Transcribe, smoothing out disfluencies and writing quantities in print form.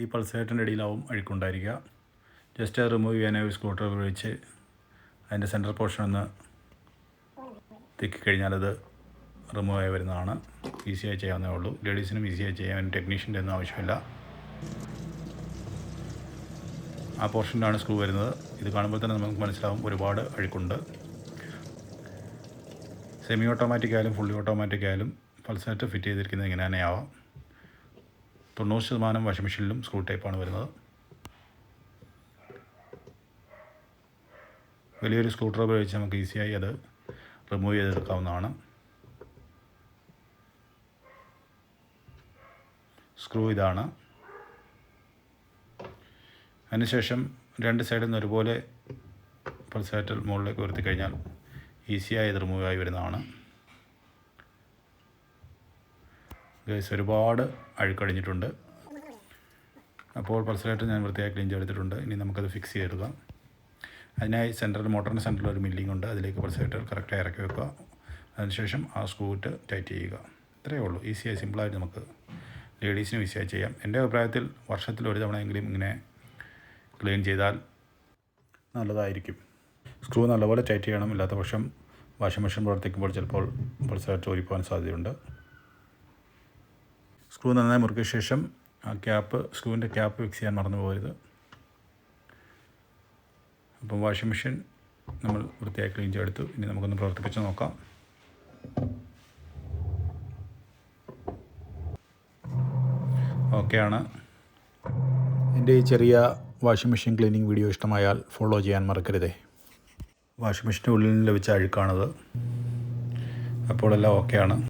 ഈ പൾസേറ്ററിൻ്റെ ഇടയിലാവും അഴുക്കുണ്ടായിരിക്കുക. ജസ്റ്റ് അത് റിമൂവ് ചെയ്യാനായി ഒരു സ്ക്രൂ ഡ്രൈവർ ഉപയോഗിച്ച് അതിൻ്റെ സെൻറ്റർ പോർഷൻ ഒന്ന് തിക്കിക്കഴിഞ്ഞാൽ അത് റിമൂവ് ആയി വരുന്നതാണ്. ഈസിയായി ചെയ്യാവുന്നേ ഉള്ളൂ. ലേഡീസിനും ഈസിയായി ചെയ്യാൻ ടെക്നീഷ്യൻ്റെ ഒന്നും ആവശ്യമില്ല. ആ പോർഷനിലാണ് സ്ക്രൂ വരുന്നത്. ഇത് കാണുമ്പോൾ തന്നെ നമുക്ക് മനസ്സിലാവും ഒരുപാട് അഴുക്കുണ്ട്. സെമി ഓട്ടോമാറ്റിക് ആയാലും ഫുള്ളി ഓട്ടോമാറ്റിക് ആയാലും പൾസേറ്റർ ഫിറ്റ് ചെയ്തിരിക്കുന്നത് ഇങ്ങനെ തന്നെ ആവാം. 90% വാഷിംഗ് മെഷീനിലും സ്ക്രൂ ടൈപ്പാണ് വരുന്നത്. വലിയൊരു സ്ക്രൂ ഡ്രൈവർ ഉപയോഗിച്ച് നമുക്ക് ഈസിയായി അത് റിമൂവ് ചെയ്തെടുക്കാവുന്നതാണ്. സ്ക്രൂ ഇതാണ്. അതിനുശേഷം രണ്ട് സൈഡിൽ നിന്ന് ഒരുപോലെ പൾസേറ്റർ മുകളിലേക്ക് ഉയർത്തി കഴിഞ്ഞാൽ ഈസിയായി ഇത് റിമൂവ് ആയി വരുന്നതാണ്. ഗൈസ്, ഒരുപാട് അഴുക്കടിഞ്ഞിട്ടുണ്ട്. അപ്പോൾ പൾസേറ്റർ ഞാൻ വൃത്തിയായി ക്ലീൻ ചെയ്തെടുത്തിട്ടുണ്ട്. ഇനി നമുക്കത് ഫിക്സ് ചെയ്തെടുക്കാം. അതിനായി മോട്ടറിൻ്റെ സെൻറ്ററിൽ ഒരു മില്ലിംഗ് ഉണ്ട്. അതിലേക്ക് പൾസേറ്റർ കറക്റ്റായി ഇറക്കി വെക്കുക. അതിനുശേഷം ആ സ്ക്രൂ ഇട്ട് ടൈറ്റ് ചെയ്യുക. ഇത്രയേ ഉള്ളൂ. ഈസിയായി സിമ്പിളായിട്ട് നമുക്ക് ലേഡീസിനും ഈസിയായി ചെയ്യാം. എൻ്റെ അഭിപ്രായത്തിൽ വർഷത്തിൽ ഒരു തവണയെങ്കിലും ഇങ്ങനെ ക്ലീൻ ചെയ്താൽ നല്ലതായിരിക്കും. സ്ക്രൂ നല്ലപോലെ ടൈറ്റ് ചെയ്യണം. ഇല്ലാത്ത പക്ഷം വാഷിംഗ് മെഷീൻ പ്രവർത്തിക്കുമ്പോൾ ചിലപ്പോൾ പൾസേറ്റർ ഊരിപ്പോകാൻ സാധ്യതയുണ്ട്. സ്ക്രൂ നന്നായി മുറുക്കിയ ശേഷം ആ സ്ക്രൂവിൻ്റെ ക്യാപ്പ് ഫിക്സ് ചെയ്യാൻ മറന്നു പോകരുത്. അപ്പം വാഷിംഗ് മെഷീൻ നമ്മൾ വൃത്തിയായി ക്ലീൻ ചെയ്തെടുത്തു. ഇനി നമുക്കൊന്ന് പ്രവർത്തിപ്പിച്ച് നോക്കാം. ഓക്കെയാണ്. എൻ്റെ ഈ ചെറിയ വാഷിംഗ് മെഷീൻ ക്ലീനിങ് വീഡിയോ ഇഷ്ടമായാൽ ഫോളോ ചെയ്യാൻ മറക്കരുതേ. വാഷിംഗ് മെഷീൻ്റെ ഉള്ളിൽ നിന്ന് ലഭിച്ച അഴുക്കാണത്. അപ്പോൾ എല്ലാം ഓക്കെയാണ്.